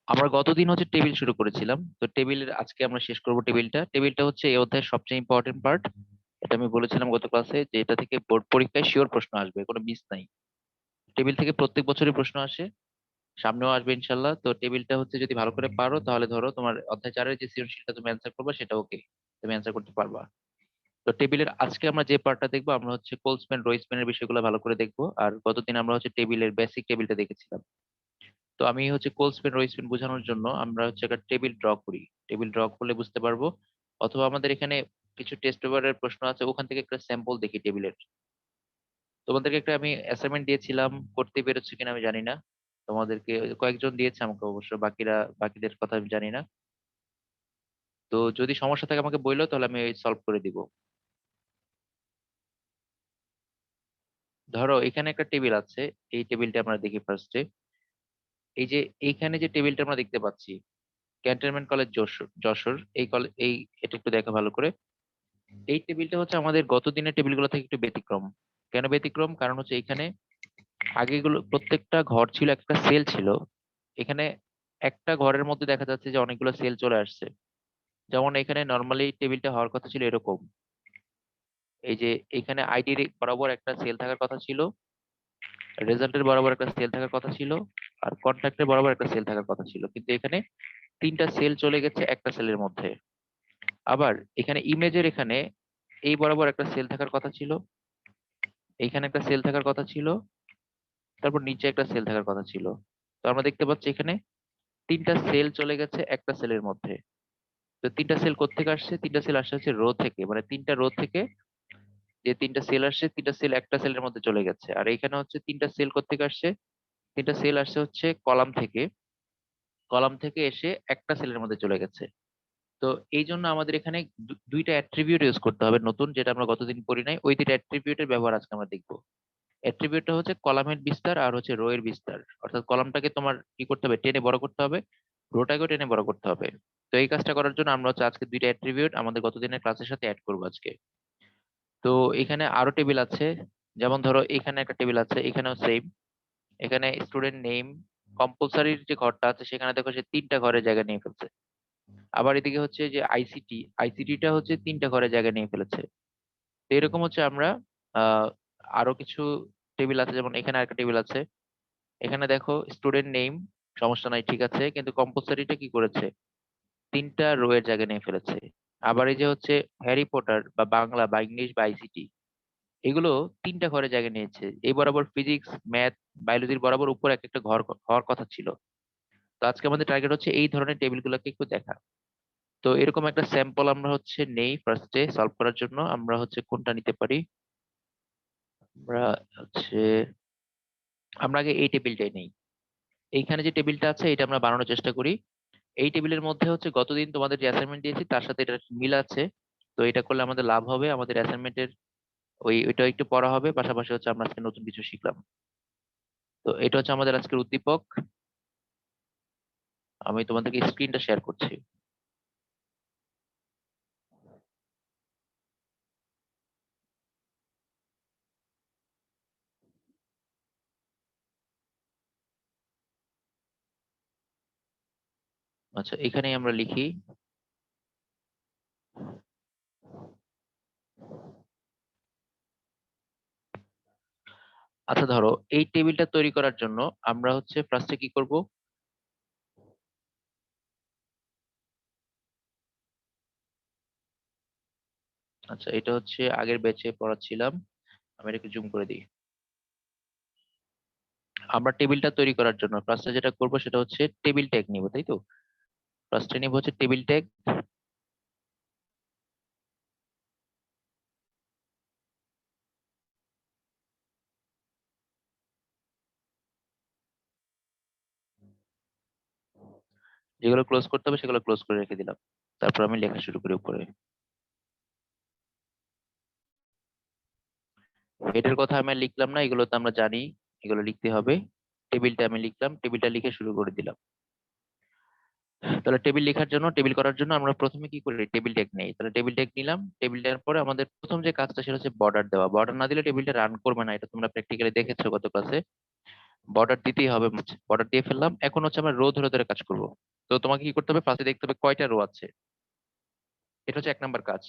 আমরা গতদিন হচ্ছে টেবিল শুরু করেছিলাম, তো টেবিলের আজকে আমরা শেষ করব। টেবিলটা হচ্ছে এই অধ্যায়ের সবচেয়ে ইম্পর্টেন্ট পার্ট। এটা আমি বলেছিলাম গত ক্লাসে যে এটা থেকে বোর্ড পরীক্ষায় শিওর প্রশ্ন আসবে, কোনো মিস নাই। টেবিল থেকে প্রত্যেক বছরই প্রশ্ন আসে, সামনেও আসবে ইনশাল্লাহ। তো টেবিলটা হচ্ছে যদি ভালো করে পারো তাহলে ধরো তোমার অধ্যায় 4-এর যে সৃজনশীলটা তুমি অ্যান্সার করবে সেটা ওকে, তুমি অ্যান্সার করতে পারবা। তো টেবিলের আজকে আমরা যে পার্টটা দেখবো, আমরা হচ্ছে কোলসম্যান রোইসম্যানের বিষয়গুলো ভালো করে দেখবো। আর গতদিন আমরা হচ্ছে টেবিলের বেসিক টেবিলটা দেখেছিলাম। তো আমি হচ্ছে কোলসপেন রোইসপেন বোঝানোর জন্য আমরা হচ্ছে একটা টেবিল ড্র করি। টেবিল ড্র করলে বুঝতে পারবো, অথবা আমাদের এখানে কিছু টেস্ট পেপারের প্রশ্ন আছে, ওখান থেকে একটা স্যাম্পল দেখি টেবিলের। তোমাদেরকে একটা আমি অ্যাসাইনমেন্ট দিয়েছিলাম, করতে পেরেছো কিনা আমি জানি না। তোমাদেরকে কয়েকজন দিয়েছে আমাকে, অবশ্য বাকিদের কথা আমি জানি না। তো যদি সমস্যা থাকে আমাকে বললো, তাহলে আমি সলভ করে দিব। ধরো এখানে একটা টেবিল আছে, এই টেবিলটা আমরা দেখি ফার্স্টে। এই যে এইখানে যে টেবিলটা আমরা দেখতে পাচ্ছি, ক্যান্টনমেন্ট কলেজ যশোর যশোর, এই কলেজ, এই এটা একটু দেখা ভালো করে। এই টেবিলটা হচ্ছে আমাদের গত দিনের টেবিলগুলো থেকে একটু ব্যতিক্রম। কেন ব্যতিক্রম? কারণ হচ্ছে এখানে আগেগুলো প্রত্যেকটা ঘর ছিল, একটা সেল ছিল। এখানে একটা ঘরের মধ্যে দেখা যাচ্ছে যে অনেকগুলো সেল চলে আসছে। যেমন এখানে নর্মালি টেবিলটা হওয়ার কথা ছিল এরকম, এই যে এখানে আইডির বরাবর একটা সেল থাকার কথা ছিল, রেজাল্টের বরাবর একটা সেল থাকার কথা ছিল, আর কন্ট্যাক্টের বরাবর একটা সেল থাকার কথা ছিল। কিন্তু এখানে তিনটা সেল চলে গেছে একটা সেলের মধ্যে। আবার এখানে ইমেজের এখানে এই বরাবর একটা সেল থাকার কথা ছিল, এইখানে একটা সেল থাকার কথা ছিল, তারপর নিচে একটা সেল থাকার কথা ছিল। তো আমরা দেখতে পাচ্ছি এখানে তিনটা সেল চলে গেছে একটা সেলের মধ্যে। তো তিনটা সেল কোত্থেকে আসছে? তিনটা সেল আসছে হচ্ছে রো থেকে, মানে তিনটা রো থেকে যে তিনটা সেল আসছে, তিনটা সেল একটা সেলের মধ্যে চলে গেছে। আর এখানে হচ্ছে তিনটা সেল কোত্থেকে আসছে? তিনটা সেল আসছে হচ্ছে কলাম থেকে, কলাম থেকে এসে একটা সেলের মধ্যে চলে গেছে। তো এই জন্য আমাদের এখানে দুইটা অ্যাট্রিবিউট ইউজ করতে হবে নতুন, যেটা আমরা গতদিন করি নাই। ওই দুইটা অ্যাট্রিবিউটের ব্যবহার আজকে আমরা দেখবো। অ্যাট্রিবিউটটা হচ্ছে কলামের বিস্তার আর হচ্ছে রো এর বিস্তার। অর্থাৎ কলামটাকে তোমার কি করতে হবে? টেনে বড় করতে হবে, রোটাকেও টেনে বড় করতে হবে। তো এই কাজটা করার জন্য আমরা হচ্ছে আজকে দুইটা অ্যাট্রিবিউট আমাদের গতদিনের ক্লাসের সাথে অ্যাড করবো আজকে। তো এখানে আরো টেবিল আছে, যেমন ধরো এখানে একটা টেবিল আছে, এখানেও সেম। এখানে স্টুডেন্ট নেম, কম্পালসারির যে ঘরটা আছে সেখানে দেখো সে তিনটা ঘরের জায়গা নিয়ে ফেলছে। আবার এদিকে হচ্ছে যে আইসিটিটা হচ্ছে তিনটা ঘরের জায়গা নিয়ে ফেলেছে। তো এরকম হচ্ছে আমরা আহ আরো কিছু টেবিল আছে, যেমন এখানে একটা টেবিল আছে। এখানে দেখো স্টুডেন্ট নেম, সমস্যা নাই, ঠিক আছে, কিন্তু কম্পালসারিটা কি করেছে? তিনটা রো এর জায়গা নিয়ে ফেলেছে। আবার এই যে হচ্ছে হ্যারি পটার বা বাংলা বা ইংলিশ বা আইসিটি, এগুলো তিনটা ঘরে জায়গা নিয়েছে। এই বরাবর ফিজিক্স, ম্যাথ, বায়োলজির বরাবর উপর এক একটা ঘর হওয়ার কথা ছিল। তো আজকে আমাদের টার্গেট হচ্ছে এই ধরনের টেবিলগুলোকে একটু দেখা। তো এরকম একটা স্যাম্পল আমরা হচ্ছে নেই ফার্স্টে সলভ করার জন্য। আমরা হচ্ছে কোনটা নিতে পারি? আমরা হচ্ছে আমরা আগে এই টেবিলটাই নেই। এইখানে যে টেবিলটা আছে এটা আমরা বানানোর চেষ্টা করি। এই টেবিলের মধ্যে হচ্ছে গতদিন তোমাদের যে অ্যাসাইনমেন্ট দিয়েছি তার সাথে এটা মিল আছে। তো এটা করলে আমাদের লাভ হবে, আমাদের অ্যাসাইনমেন্টের ওইটা একটু পড়া হবে, পাশাপাশি হচ্ছে আমরা আজকে নতুন কিছু শিখলাম। তো এটা হচ্ছে আমাদের আজকের উদ্দীপক। আমি তোমাদেরকে স্ক্রিনটা শেয়ার করছি। আচ্ছা, এখানেই আমরা লিখি। আচ্ছা ধরো এই টেবিলটা তৈরি করার জন্য আমরা হচ্ছে ফার্স্টে কি করব? আচ্ছা, এটা হচ্ছে আগের ব্যাচে পড়াচ্ছিলাম, আমি এটাকে জুম করে দিই। আমরা টেবিলটা তৈরি করার জন্য ফার্স্টে যেটা করব সেটা হচ্ছে টেবিল ট্যাগ নিব, তাই তো? ফার্স্টে নিব হচ্ছে টেবিল ট্যাগ। যেগুলো ক্লোজ করতে হবে সেগুলো ক্লোজ করে রেখে দিলাম। তারপর আমি লেখা শুরু করি উপরে। হেডের কথা আমি আর লিখলাম না, এগুলো তো আমরা জানি, এগুলো লিখতে হবে। টেবিলটা আমি লিখলাম, টেবিলটা লিখে শুরু করে দিলাম। তাহলে টেবিল লেখার জন্য, টেবিল করার জন্য আমরা প্রথমে কি করি? টেবিল ট্যাগ নেই। তাহলে টেবিল ট্যাগ নিলাম। টেবিল দেওয়ার পরে আমাদের প্রথম যে কাজটা সেটা হচ্ছে বর্ডার দেওয়া। বর্ডার না দিলে টেবিলটা রান করবে না, এটা তোমরা প্র্যাকটিক্যালি দেখেছো গত ক্লাসে। বর্ডার দিতেই হবে, বর্ডার দিয়ে ফেললাম। এখন হচ্ছে আমরা রো ধরে ধরে কাজ করব। তো তোমাকে কি করতে হবে, ফার্স্টে দেখতে হবে কয়টা রো আছে। এটা হচ্ছে 1 নাম্বার কাজ।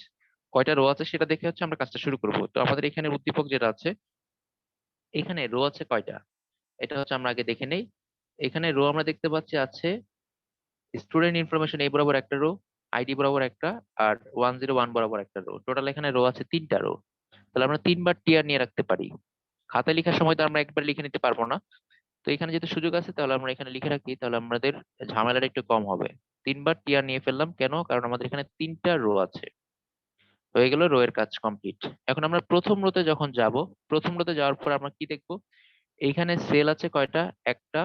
কয়টা রো আছে সেটা দেখে হচ্ছে আমরা কাজটা শুরু করব। তো আমাদের এখানে উদ্দীপক যেটা আছে, এখানে রো আছে কয়টা, এটা হচ্ছে আমরা আগে দেখে নেই। এখানে রো আমরা দেখতে পাচ্ছি আছে স্টুডেন্ট ইনফরমেশন এই বরাবর একটা রো, আইডি বরাবর একটা, আর 101 বরাবর একটা রো। টোটাল এখানে রো আছে 3টা রো। তাহলে আমরা 3বার টিয়ার নিয়ে রাখতে পারি। খাতায় লেখার সময় তো আমরা একবার লিখে নিতে পারবো না। তো এখানে যেহেতু সুযোগ আছে তাহলে আমরা এখানে লিখে রাখি, তাহলে আমাদের ঝামেলাটা একটু কম হবে। 3বার টিয়ার নিয়ে ফেললাম কেন, কারণ আমাদের এখানে 3টা রো আছে। হয়ে গেল, রো এর কাজ কমপ্লিট। এখন আমরা প্রথম রোতে যখন যাব, প্রথম রোতে যাওয়ার পর আমরা কি দেখবো, এইখানে সেল আছে কয়টা, একটা,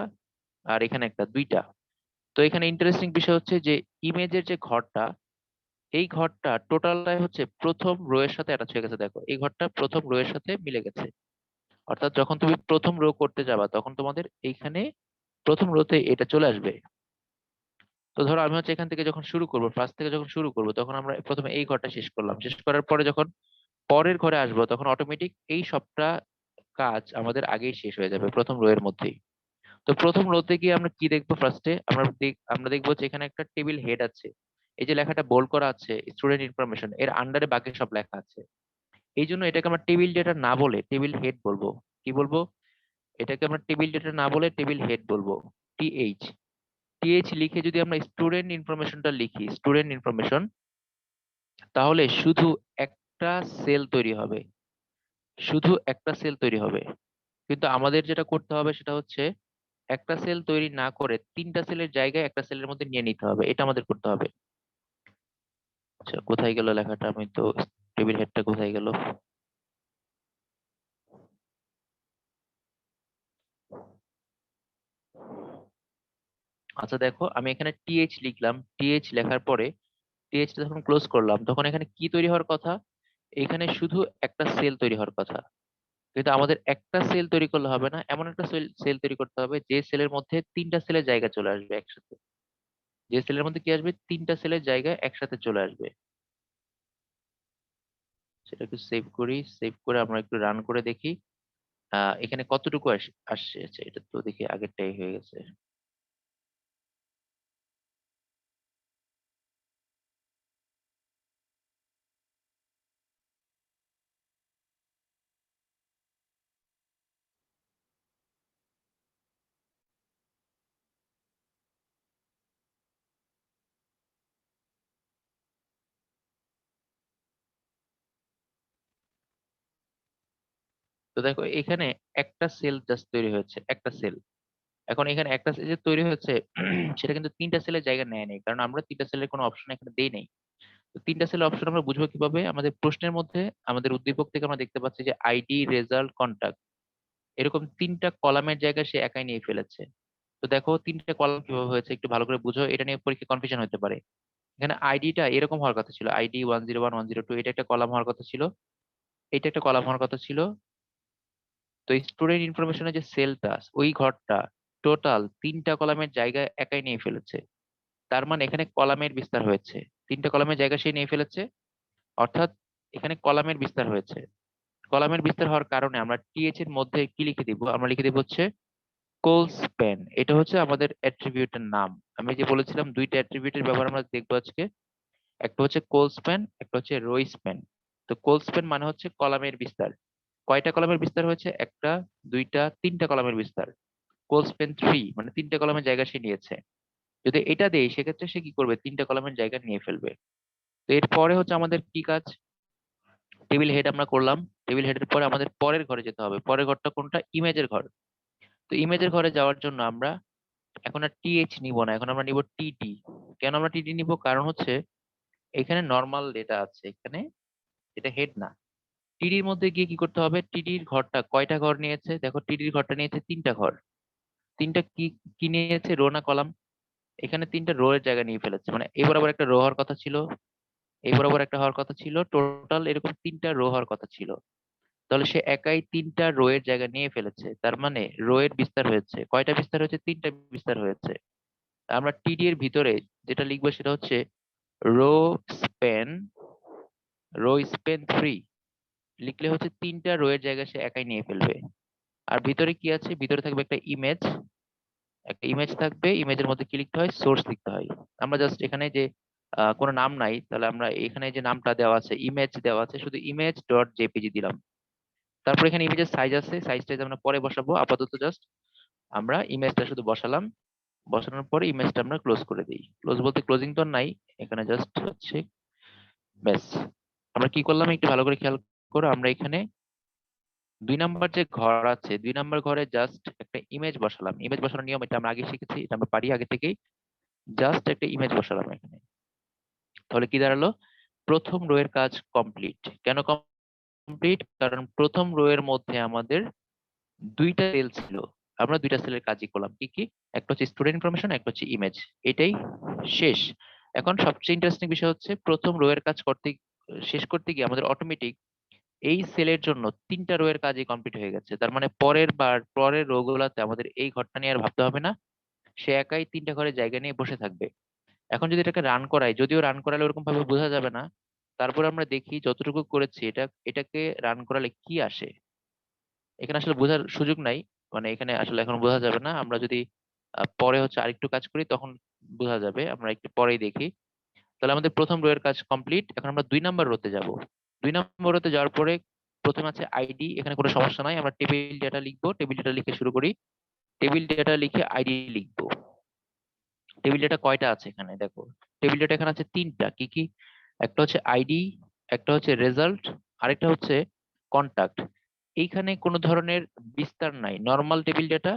আর এখানে একটা, দুইটা। তো এখানে ইন্টারেস্টিং বিষয় হচ্ছে যে ইমেজের যে ঘরটা, এই ঘরটা টোটালটাই হচ্ছে প্রথম রো এর সাথে অ্যাটাচ হয়ে গেছে। দেখো এই ঘরটা প্রথম রো এর সাথে মিলে গেছে। অর্থাৎ যখন তুমি প্রথম রো করতে যাবা তখন তোমাদের এইখানে প্রথম রোতে এটা চলে আসবে। তো ধরো আমি হচ্ছে এখান থেকে যখন শুরু করবো, ফার্স্ট থেকে যখন শুরু করবো, তখন আমরা প্রথমে এই ঘরটা শেষ করলাম। শেষ করার পরে যখন পরের ঘরে আসবো তখন অটোমেটিক এই সবটা কাজ আমাদের আগেই শেষ হয়ে যাবে প্রথম রো এর মধ্যেই। তো প্রথম রোতে গিয়ে আমরা কি দেখবো, ফার্স্টে আমরা দেখবো যে এখানে একটা টেবিল হেড আছে। এই যে লেখাটা বোল্ড করা আছে স্টুডেন্ট ইনফরমেশন, এর আন্ডারে বাকি সব লেখা আছে। এই জন্য এটাকে আমরা টেবিল ডেটা না বলে টেবিল হেড বলবো। কি বলবো, এটাকে আমরা টেবিল ডেটা না বলে টেবিল হেড বলবো। টিএইচ, টিএইচ লিখে যদি আমরা স্টুডেন্ট ইনফরমেশনটা লিখি, স্টুডেন্ট ইনফরমেশন, তাহলে শুধু একটা সেল তৈরি হবে, শুধু একটা সেল তৈরি হবে। কিন্তু আমাদের যেটা করতে হবে সেটা হচ্ছে একটা সেল তৈরি না করে 3টা সেলের জায়গায় একটা সেলের মধ্যে নিয়ে নিতে হবে, এটা আমাদের করতে হবে। আচ্ছা কোথায় গেল লেখাটা, আমি তো টেবিল হেডটা কোথায় গেল। আচ্ছা দেখো আমি এখানে টিএইচ লিখলাম, টিএইচ লেখার পরে টিএইচ যখন ক্লোজ করলাম তখন এখানে কি তৈরি হওয়ার কথা, এখানে শুধু একটা সেল তৈরি হওয়ার কথা। কিন্তু আমাদের একটা সেল তৈরি করলে হবে না, এমন একটা সেল সেল তৈরি করতে হবে যে সেলের মধ্যে 3টা সেলের জায়গা চলে আসবে একসাথে। যে সেলের মধ্যে কি আসবে, 3টা সেলের জায়গায় একসাথে চলে আসবে। সেটা একটু সেভ করি, সেভ করে আমরা একটু রান করে দেখি এখানে কতটুকু আসছে। আচ্ছা, এটা তো দেখি আগেরটাই হয়ে গেছে। তো দেখো এখানে একটা সেল জাস্ট তৈরি হয়েছে, একটা সেল। এখন এখানে একটা সেল যে তৈরি হয়েছে সেটা কিন্তু 3টা সেলের জায়গা নেয় নাই, কারণ আমরা 3টা সেলের কোনো অপশন এখানে দেই নাই। তো 3টা সেলের অপশন আমরা বুঝবো কিভাবে, আমাদের প্রশ্নের মধ্যে আমাদের উদ্দীপক থেকে আমরা দেখতে পাচ্ছি যে আইডি, রেজাল্ট, কন্টাক্ট, এরকম 3টা কলামের জায়গা সে একাই নিয়ে ফেলেছে। তো দেখো 3টা কলাম কিভাবে হয়েছে একটু ভালো করে বুঝো, এটা নিয়ে পরীক্ষা কনফিউশন হতে পারে। এখানে আইডিটা এরকম হওয়ার কথা ছিল, আইডি 101, 102, এটা একটা কলাম হওয়ার কথা ছিল, এটা একটা কলাম হওয়ার কথা ছিল। তো স্টুডেন্ট ইনফরমেশনের যে সেলটা, ওই ঘরটা টোটাল 3টা কলামের জায়গায় একাই নিয়ে ফেলেছে। তার মানে এখানে কলামের বিস্তার হয়েছে, 3টা কলামের জায়গা সে নিয়ে ফেলেছে। অর্থাৎ এখানে কলামের বিস্তার হয়েছে। কলামের বিস্তার হওয়ার কারণে আমরা টিএইচ এর মধ্যে কি লিখে দিব, আমরা লিখে দিব হচ্ছে কোল স্প্যান। এটা হচ্ছে আমাদের অ্যাট্রিবিউটের নাম। আমি যে বলেছিলাম 2টা অ্যাট্রিবিউটের ব্যবহার আমরা দেখবো আজকে, একটা হচ্ছে কোল স্প্যান, একটা হচ্ছে রো স্প্যান। তো কোল স্প্যান মানে হচ্ছে কলামের বিস্তার। কয়টা কলামের বিস্তার হয়েছে, একটা, দুইটা, 3টা কলামের বিস্তার। কোল স্প্যান 3 মানে 3টা কলামের জায়গা সে নিয়েছে। যদি এটা দেই সেক্ষেত্রে সে কি করবে, 3টা কলামের জায়গা নিয়ে ফেলবে। তো এরপরে হচ্ছে আমাদের কি কাজ, টেবিল হেড আমরা করলাম। টেবিল হেডের পরে আমাদের পরের ঘরে যেতে হবে। পরের ঘরটা কোনটা, ইমেজের ঘর। তো ইমেজের ঘরে যাওয়ার জন্য আমরা এখন আর টিএইচ নিব না, এখন আমরা নিব টিডি। কেন আমরা টিডি নিব, কারণ হচ্ছে এখানে নর্মাল ডেটা আছে, এখানে এটা হেড না। টিডির মধ্যে গিয়ে কি করতে হবে, টিডির ঘরটা কয়টা ঘর নিয়েছে, দেখো টিডির ঘরটা নিয়েছে 3টা ঘর। 3টা কি কি নিয়েছে, রো না কলাম। এখানে 3টা রো এর জায়গা নিয়ে ফেলেছে, মানে এই বরাবর একটা রো হওয়ার কথা ছিল, এই বরাবর একটা হওয়ার কথা ছিল, টোটাল এরকম 3টা রো হওয়ার কথা ছিল। তাহলে সে একাই 3টা রো এর জায়গা নিয়ে ফেলেছে, তার মানে রো এর বিস্তার হয়েছে। কয়টা বিস্তার হয়েছে, 3টা বিস্তার হয়েছে। আমরা টিডি এর ভিতরে যেটা লিখবো সেটা হচ্ছে রো স্প্যান, রো স্প্যান 3 লিখলে হচ্ছে 3টা রো এর জায়গা সে একাই নিয়ে ফেলবে। আর ভিতরে কি আছে, ভিতরে থাকবে একটা ইমেজ, একটা ইমেজ থাকবে, ইমেজের মধ্যে কি লিখতে হয়, সোর্স লিখতে হয়। আমরা জাস্ট এখানে যে কোনো নাম নাই, তাহলে আমরা এখানে যে নামটা দেওয়া আছে, ইমেজ দেওয়া আছে, শুধু ইমেজ ডট জেপিজি দিলাম। তারপর এখানে ইমেজের সাইজ আছে, সাইজটা আমরা পরে বসাবো, আপাতত জাস্ট আমরা ইমেজটা শুধু বসালাম। বসানোর পরে ইমেজটা আমরা ক্লোজ করে দিই। ক্লোজ বলতে ক্লোজিং তো আর নাই, এখানে জাস্ট হচ্ছে ব্যাস। আমরা কি করলাম একটু ভালো করে খেয়াল করো, আমরা এখানে 2 নাম্বার যে ঘর আছে, 2 নাম্বার ঘরে জাস্ট একটা ইমেজ বসালাম। ইমেজ বসানোর নিয়ম এটা আমরা আগে শিখেছি, এটা আমরা পারি আগে থেকেই। জাস্ট একটা ইমেজ বসালাম এখানে। তাহলে কি দাঁড়ালো, প্রথম রো এর কাজ কমপ্লিট। কেন কমপ্লিট? কারণ প্রথম রো এর মধ্যে আমাদের 2টা সেল ছিল, আমরা 2টা সেলের কাজই করলাম। কি কি? একটা হচ্ছে স্টুডেন্ট ইনফরমেশন, একটা হচ্ছে ইমেজ। এটাই শেষ। এখন সবচেয়ে ইন্টারেস্টিং বিষয় হচ্ছে প্রথম রো এর কাজ করতে শেষ করতে গিয়ে আমাদের অটোমেটিক এই সেলের জন্য 3টা রো এর কাজই কমপ্লিট হয়ে গেছে। তার মানে পরের রো গুলাতে আমাদের এই ঘরটা নিয়ে আর ভাবতে হবে না, সে একাই 3টা ঘরের জায়গা নিয়ে বসে থাকবে। এখন যদি এটাকে রান করাই, যদিও রান করালে ওরকম ভাবে বোঝা যাবে না, তারপর আমরা দেখি যতটুকু করেছি এটাকে রান করালে কি আসে। এখানে আসলে বোঝার সুযোগ নাই, মানে এখানে আসলে এখন বোঝা যাবে না। আমরা যদি পরে হচ্ছে আরেকটু কাজ করি তখন বোঝা যাবে, আমরা একটু পরেই দেখি। তাহলে আমাদের প্রথম রো এর কাজ কমপ্লিট। এখন আমরা 2 নাম্বার রোতে যাব। 2 নাম্বার রোতে যাওয়ার পরে প্রথমে আছে আইডি, এখানে কোনো সমস্যা নাই, আমরা টেবিল ডেটা লিখবো। টেবিল ডেটা লিখে শুরু করি। টেবিল ডেটা লিখে আইডি লিখবো। টেবিল ডেটা কয়টা আছে এখানে দেখো, টেবিল ডেটা এখানে আছে 3টা। কি কি? একটা হচ্ছে আইডি, একটা হচ্ছে রেজাল্ট, আরেকটা হচ্ছে কন্টাক্ট। এইখানে কোনো ধরনের বিস্তার নাই, নর্মাল টেবিল ডেটা।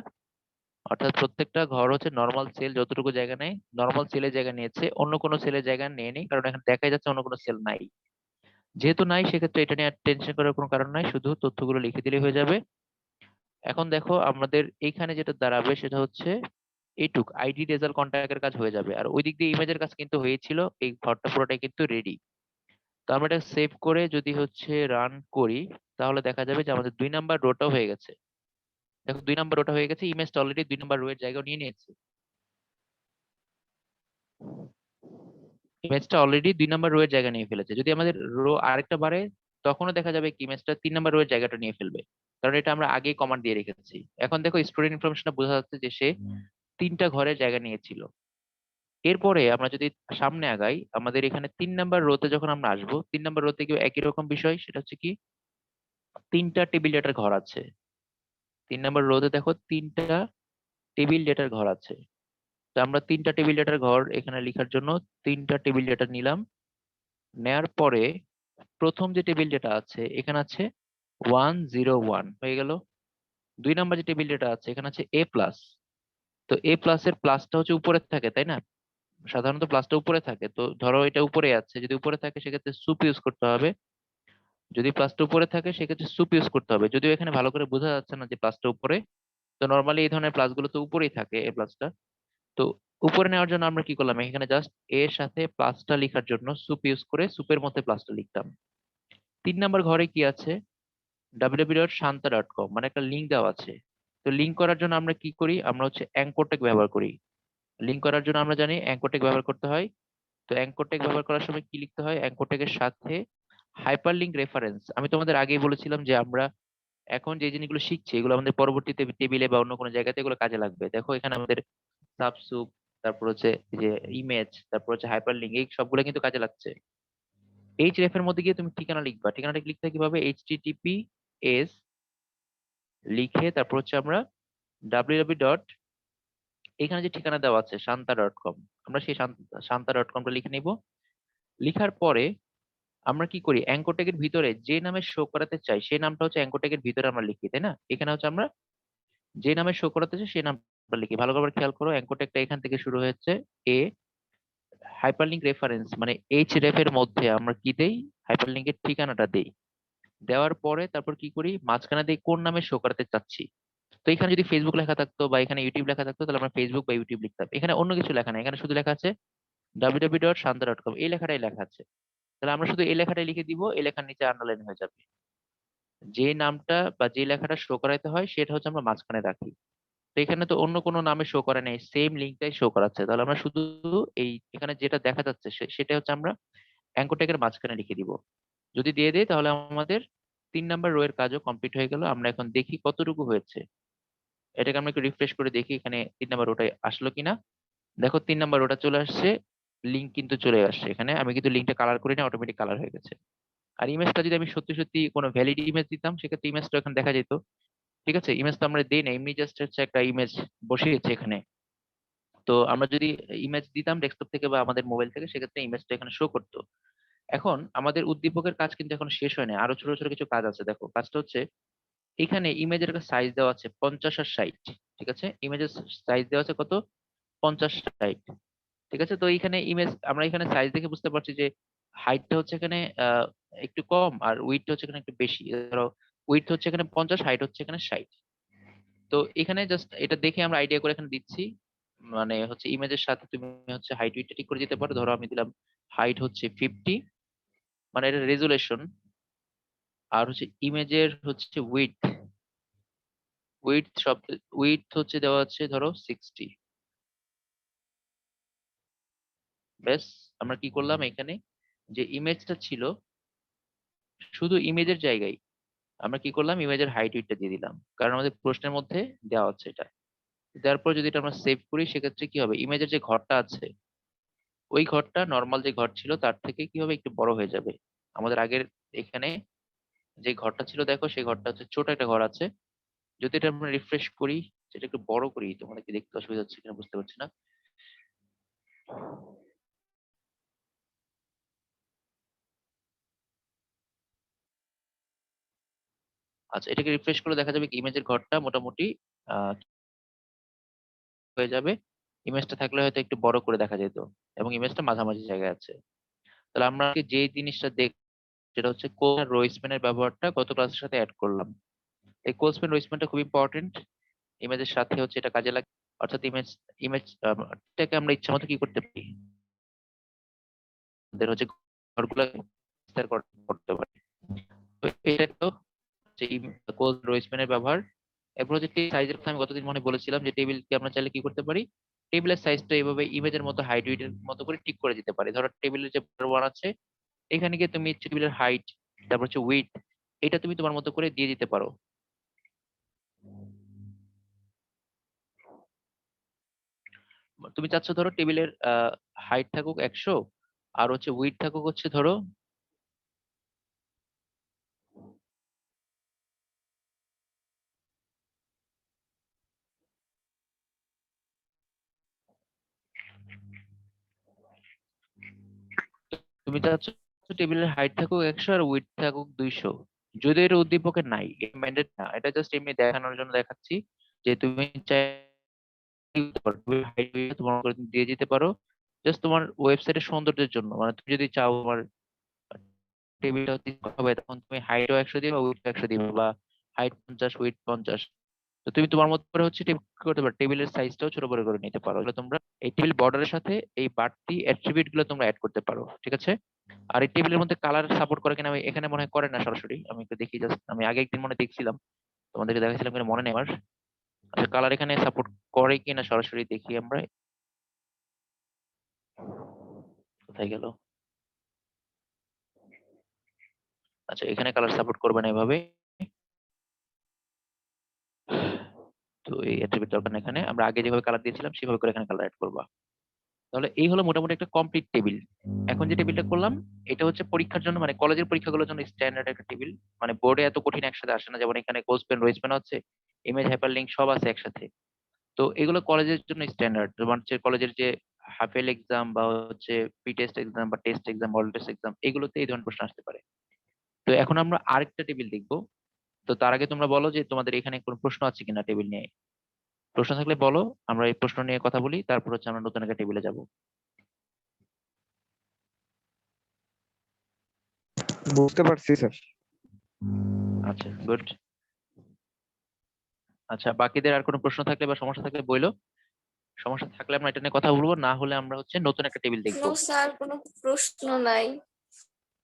অর্থাৎ প্রত্যেকটা ঘর হচ্ছে নর্মাল সেল যতটুকু জায়গা নেয়, নর্মাল সেলের জায়গা নিয়েছে, অন্য কোনো সেলের জায়গা নেয়নি, কারণ এখানে দেখা যাচ্ছে অন্য কোনো সেল নাই। যেহেতু নাই সেক্ষেত্রে এটা নিয়ে টেনশন করার কোনো কারণ নাই, শুধু তথ্যগুলো লিখে দিলেই হয়ে যাবে। এখন দেখো আমাদের এইখানে যেটা দাঁড়াবে সেটা হচ্ছে এইটুক, আইডি রেজাল্ট কন্ট্যাক্টের কাজ হয়ে যাবে। আর ওই দিক দিয়ে ইমেজের কাজ কিন্তু হয়েছিল, এই ঘরটা পুরোটাই কিন্তু রেডি। তো আমরা এটা সেভ করে যদি হচ্ছে রান করি, তাহলে দেখা যাবে যে আমাদের 2 নাম্বার রোটাও হয়ে গেছে। দেখো 2 নাম্বার রোটা হয়ে গেছে, ইমেজটা অলরেডি 2 নাম্বার রো এর জায়গাও নিয়ে নিয়েছে। ইমেজটা অলরেডি 2 নাম্বার রো এর জায়গা নিয়ে ফেলেছে। যদি আমাদের রো আরেকটা বাড়ে, তখনও দেখা যাবে কি ইমেজটা 3 নাম্বার রো এর জায়গাটা নিয়ে ফেলবে, কারণ এটা আমরা আগেই কমান্ড দিয়ে রেখেছি। এখন দেখো স্টুডেন্ট ইনফরমেশনটা বোঝা যাচ্ছে যে সে 3টা ঘরের জায়গা নিয়েছিল। এরপরে আমরা যদি সামনে আগাই, আমাদের এখানে 3 নাম্বার রোতে যখন আমরা আসবো, 3 নাম্বার রোতে কি একই রকম বিষয়, সেটা হচ্ছে কি 3টা টেবিল ডেটার ঘর আছে। 3 নাম্বার রোতে দেখো 3টা টেবিল ডেটার ঘর আছে। তো আমরা 3টা টেবিল ডেটার ঘর এখানে লেখার জন্য 3টা টেবিল ডেটা নিলাম। নেয়ার পরে প্রথম যে টেবিল ডেটা আছে এখানে আছে 101 হয়ে গেল। 2 নাম্বার যে টেবিল ডেটা আছে এখানে আছে A+। তো A+ এর প্লাসটা হচ্ছে উপরে থাকে, তাই না? সাধারণত প্লাসটা উপরে থাকে, তো ধরো এটা উপরে আছে, যদি উপরে থাকে সেক্ষেত্রে সুপ ইউজ করতে হবে। যদি প্লাসটা উপরে থাকে সেক্ষেত্রে সুপ ইউজ করতে হবে, যদিও এখানে ভালো করে বোঝা যাচ্ছে না যে প্লাসটা উপরে। তো নর্মালি এই ধরনের প্লাস গুলো তো উপরেই থাকে, A+টা। তো উপরে নেওয়ার জন্য আমরা কি করলাম, এখানে জাস্ট এর সাথে প্লাসটা লেখার জন্য সুপ ইউজ করে সুপের মধ্যে প্লাসটা লিখতাম। 3 নাম্বার ঘরে কি আছে, www.shanta.com, মানে একটা লিঙ্ক দেওয়া আছে। তো লিঙ্ক করার জন্য আমরা কি করি, আমরা হচ্ছে অ্যাঙ্কর ট্যাগ ব্যবহার করি। লিঙ্ক করার জন্য আমরা জানি অ্যাঙ্কর ট্যাগ ব্যবহার করতে হয়। তো অ্যাঙ্কর ট্যাগ ব্যবহার করার সময় কি লিখতে হয়, অ্যাঙ্কর ট্যাগের সাথে হাইপারলিংক রেফারেন্স। আমি তোমাদের আগেই বলেছিলাম যে আমরা এখন যে জিনিসগুলো শিখছি এগুলো আমাদের পরবর্তীতে টেবিলে বা অন্য কোনো জায়গাতে এগুলো কাজে লাগবে। দেখো এখানে আমাদের সাবসুপ, তারপর হচ্ছে এই যে ইমেজ, তারপর হচ্ছে হাইপারলিংক, এই সবগুলো কিন্তু কাজে লাগছে। এইচ রেফ এর মধ্যে গিয়ে তুমি ঠিকানা লিখবা। ঠিকানাটা লিখতে হয় কিভাবে, HTTPS লিখে তারপর হচ্ছে আমরা www ডট, এখানে যে ঠিকানা দেওয়া আছে শান্তা.com, আমরা সেই শান্তা.com টা লিখে নিব। লিখার পরে আমরা কি করি, অ্যাঙ্কর ট্যাগের ভিতরে যে নামে শো করাতে চাই সেই নামটা হচ্ছে অ্যাঙ্কর ট্যাগের ভিতরে আমরা লিখি, তাই না? এখানে হচ্ছে আমরা যে নামে শো করাতে চাই সেই নামটা লিখি। ভালো করে খেয়াল করো, অ্যাঙ্কর ট্যাগটা এখান থেকে শুরু হয়েছে এ, হাইপারলিংক রেফারেন্স মানে এইচ রেফ এর মধ্যে আমরা কি দেই, হাইপারলিংকের ঠিকানাটা দেই। দেওয়ার পরে তারপর কি করি, মাঝখানে দেই কোন নামে শো করাতে চাচ্ছি। তো এখানে যদি ফেসবুক লেখা থাকতো বা এখানে ইউটিউব লেখা থাকতো তাহলে আমরা ফেসবুক বা ইউটিউব লিখতাম। এখানে অন্য কিছু লেখা নেই, এখানে শুধু লেখা আছে www.shanta.com, এই লেখাটাই লেখা আছে। তাহলে আমরা শুধু এই লেখাটাই লিখে দিব, এই লেখার নিচে আন্ডারলাইন হয়ে যাবে। যে নামটা বা যে লেখাটা শো করাইতে হয় সেটা হচ্ছে আমরা মাঝখানে রাখি। তো এখানে তো অন্য কোনো নামে শো করে নেই, সেম লিঙ্কটাই শো করাচ্ছে, তাহলে আমরা শুধু এই এখানে যেটা দেখা যাচ্ছে সেটা হচ্ছে আমরা অ্যাঙ্কর ট্যাগের মাঝখানে লিখে দিব। যদি দিয়ে দেই তাহলে আমাদের 3 নাম্বার রো এর কাজও কমপ্লিট হয়ে গেল। আমরা এখন দেখি কতটুকু হয়েছে। এটাকে আমরা একটু রিফ্রেশ করে দেখি এখানে 3 নাম্বার রোটা আসলো কিনা। দেখো 3 নাম্বার রোটা চলে আসছে, লিঙ্ক কিন্তু চলে আসছে এখানে। আমি কিন্তু লিঙ্কটা কালার করি না, অটোমেটিক কালার হয়ে গেছে। আর ইমেজটা যদি আমি সত্যি সত্যি কোনো ভ্যালিড ইমেজ দিতাম, সেক্ষেত্রে ইমেজটা এখানে দেখা যেত। ঠিক আছে, ইমেজ তো আমরা দেই না, এমনি জাস্ট হচ্ছে একটা ইমেজ বসিয়েছে এখানে। তো আমরা যদি ইমেজ দিতাম ডেস্কটপ থেকে বা আমাদের মোবাইল থেকে, সেক্ষেত্রে ইমেজটা এখানে শো করতো। এখন আমাদের উদ্দীপকের কাজ কিন্তু এখন শেষ হয় না, আরো ছোট ছোট কিছু কাজ আছে। দেখো কাজটা হচ্ছে, এখানে ইমেজের একটা সাইজ দেওয়া আছে 50 আর 60। ঠিক আছে, ইমেজের সাইজ দেওয়া আছে কত, 50 60। ঠিক আছে, তো এইখানে ইমেজ আমরা এখানে সাইজ দেখে বুঝতে পারছি যে হাইটটা হচ্ছে এখানে একটু কম আর উইডথ হচ্ছে এখানে একটু বেশি। ধরো উইডথ হচ্ছে এখানে 50, হাইট হচ্ছে এখানে 60। তো এখানে জাস্ট এটা দেখে আমরা আইডিয়া করে এখানে দিচ্ছি। মানে হচ্ছে ইমেজের সাথে তুমি হচ্ছে হাইট উইডথটা ঠিক করে দিতে পারো। ধরো আমি দিলাম হাইট হচ্ছে 50, মানে এটা রেজুলেশন। আর হচ্ছে ইমেজের হচ্ছে উইডথ, সব উইডথ হচ্ছে দেওয়া আছে ধরো 60। ব্যাস, আমরা কি করলাম এখানে, যে ইমেজটা ছিল শুধু ইমেজের জায়গায় আমরা কি করলাম, ইমেজের হাইট উইডথটা দিয়ে দিলাম, কারণ আমাদের প্রশ্নের মধ্যে দেওয়া আছে এটা। দেওয়ার পর যদি এটা আমরা সেভ করি, সেক্ষেত্রে কি হবে, ইমেজের যে ঘরটা আছে ওই ঘরটা নর্মাল যে ঘর ছিল তার থেকে কি হবে, একটু বড় হয়ে যাবে। আমাদের আগের এখানে যে ঘরটা ছিল দেখো, সেই ঘরটা হচ্ছে ছোট একটা ঘর আছে। যদি এটা আমরা রিফ্রেশ করি, সেটা একটু বড় করি, তোমাদের কি দেখতে অসুবিধা হচ্ছে কিনা বুঝতে পারছি না। আচ্ছা, এটাকে রিফ্রেশ করলে দেখা যাবে কি ইমেজের ঘরটা মোটামুটি আহ হয়ে যাবে। ইমেজটা থাকলে হয়তো একটু বড় করে দেখা যেত, এবং ইমেজটা মাঝামাঝি জায়গায় আছে। তাহলে আমরা যে জিনিসটা দেখ, সেটা হচ্ছে কোন রো স্পেনের ব্যবহারটা গত ক্লাসের সাথে অ্যাড করলাম। এই কোস্পেন রো স্পেনটা খুব ইম্পর্টেন্ট, ইমেজের সাথে হচ্ছে এটা কাজে লাগে। অর্থাৎ ইমেজটাকে আমরা ইচ্ছা মতো কি করতে পারি, আমাদের হচ্ছে ঘরগুলো বিস্তার করতে পারি। তো এটা তো হচ্ছে কোড রো স্পেনের ব্যবহার। এরপর হচ্ছে সাইজের কথা আমি গতদিন মনে বলেছিলাম যে টেবিলকে আমরা চাইলে কি করতে পারি, টেবিলের সাইজটা এইভাবে ইমেজের মতো হাইট উইডের মতো করে ঠিক করে দিতে পারি। ধরো টেবিলের যে ওয়ান আছে, এখানে গিয়ে তুমি টেবিলের হাইট, তারপর হচ্ছে উইডথ, এটা তুমি তোমার মতো করে দিয়ে দিতে পারো। তুমি চাচ্ছ ধরো টেবিলের হাইট থাকুক 100, আর হচ্ছে উইডথ থাকুক হচ্ছে ধরো, তুমি চাচ্ছ টেবিলের হাইট থাকুক 100 আর উইডথ থাকুক 200। যদি এটা উদ্দীপকে নাই, এটা ম্যান্ডেট না, এটা জাস্ট এমনি দেখানোর জন্য দেখাচ্ছি যে তুমি হাইট তোমার করে দিয়ে দিতে পারো, জাস্ট তোমার ওয়েবসাইটের সৌন্দর্যের জন্য। মানে তুমি যদি চাও তোমার টেবিলটা হবে, তখন তুমি হাইটও 100 দিবে, উইডথ 100 দিবে, বা হাইট 50 উইডথ 50। তো তুমি তোমার মতো করে হচ্ছে কি করতে পারো, টেবিলের সাইজটাও ছোট বড় করে নিতে পারো। তাহলে তোমরা এই টেবিল বর্ডারের সাথে এই বাড়তি অ্যাট্রিবিউট গুলো তোমরা অ্যাড করতে পারো। ঠিক আছে, আর এই টেবিলের মধ্যে কালার সাপোর্ট করে কিনা আমি এখানে মনে হয় করে না সরাসরি, আমি একটু দেখি জাস্ট। আমি আগে একদিন মনে দেখছিলাম, তোমাদেরকে দেখাছিলাম কিনা মনে নেই আমার। আচ্ছা, কালার এখানে সাপোর্ট করে কিনা সরাসরি দেখি আমরা। কোথায় গেল, আচ্ছা এখানে কালার সাপোর্ট করবে না এভাবে। তো এই অ্যাট্রিবিউট দরকার না, এখানে আমরা আগে যেভাবে কালার দিয়েছিলাম সেভাবে করে এখানে কালার অ্যাড করবা। তাহলে এই হলো মোটামুটি একটা কমপ্লিট টেবিল। এখন যে টেবিলটা করলাম, এটা হচ্ছে পরীক্ষার জন্য, মানে কলেজের পরীক্ষাগুলোর জন্য স্ট্যান্ডার্ড একটা টেবিল। মানে বোর্ডে এত কঠিন একসাথে আসে না, যেমন এখানে কোর্সপেন রোইসপেন হচ্ছে, ইমেজ হাইপারলিংক সব আছে একসাথে। তো এগুলো কলেজের জন্য স্ট্যান্ডার্ড। যেমন হচ্ছে কলেজের যে হাফেল এক্সাম বা হচ্ছে প্রি টেস্ট এক্সাম বা test exam, all test exam, এগুলোতে এই ধরনের প্রশ্ন আসতে পারে। তো এখন আমরা আরেকটা টেবিল দেখবো। তো তার আগে তোমরা বলো যে তোমাদের এখানে কোনো প্রশ্ন আছে কিনা টেবিল নিয়ে। প্রশ্ন থাকলে বলো, আমরা এই প্রশ্ন নিয়ে কথা বলি, তারপর হচ্ছে আমরা নতুন একটা টেবিলে যাব। বুঝতে পারছি স্যার। আচ্ছা, গুড। আচ্ছা, বাকিদের আর কোনো প্রশ্ন থাকলে বা সমস্যা থাকলে বইলো। সমস্যা থাকলে আমরা এটা নিয়ে কথা বলবো, না হলে আমরা হচ্ছে নতুন একটা টেবিল দেখবো। নো স্যার, কোনো প্রশ্ন নাই।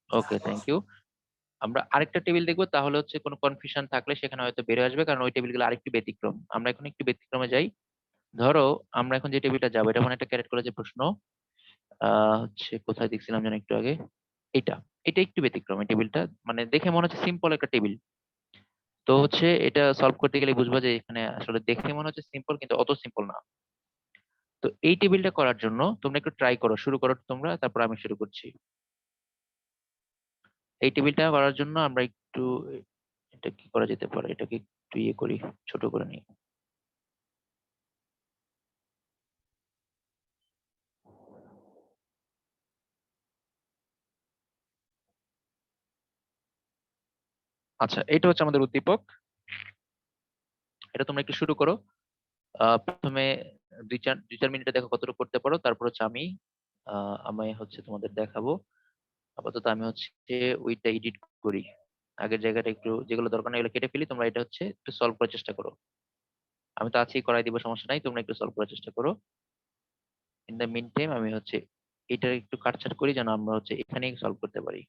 ওকে, থ্যাংক ইউ। আমরা আরেকটা টেবিল দেখবো, তাহলে হচ্ছে কোনো কনফিউশন থাকলে সেখানে হয়তো বেড়ে আসবে, কারণ ওই টেবিলগুলো আরেকটু ব্যতিক্রম। আমরা এখন একটু ব্যতিক্রমে যাই। ধরো আমরা এখন যে টেবিলটা যাবো, এটা মানে একটা ক্যারেক্ট কলেজের প্রশ্ন। হচ্ছে কোথায় দেখছিলাম যেন একটু আগে। এটা এটা একটু ব্যতিক্রম। এই টেবিলটা মানে দেখে মনে হচ্ছে সিম্পল একটা টেবিল, তো হচ্ছে এটা সলভ করতে গেলে বুঝবা যে এখানে আসলে দেখে মনে হচ্ছে সিম্পল কিন্তু অত সিম্পল না। তো এই টেবিলটা করার জন্য তোমরা একটু ট্রাই করো, শুরু করো তোমরা, তারপর আমি শুরু করছি। এই টেবিলটা করার জন্য আমরা একটু, এটা কি করা যেতে পারে, এটাকে একটু ইয়ে করি, ছোট করে নিই। আচ্ছা, এটা হচ্ছে আমাদের উদ্দীপক। এটা তোমরা একটু শুরু করো। প্রথমে 2-4 মিনিটে দেখো কতটুকু করতে পারো, তারপর হচ্ছে আমি হচ্ছে তোমাদের দেখাবো। আপাতত আমি হচ্ছে ওইটা এডিট করি, আগের জায়গাটা একটু যেগুলো দরকার নেই এগুলো কেটে ফেলি। তোমরা এটা হচ্ছে একটু সলভ করার চেষ্টা করো। আমি তো আছি, করাই দিব, সমস্যা নাই, তোমরা একটু সলভ করার চেষ্টা করো। ইন দ্য মিন টাইম আমি হচ্ছে এটা একটু কাটছাট করি যেন আমরা হচ্ছে এখানেই সলভ করতে পারি।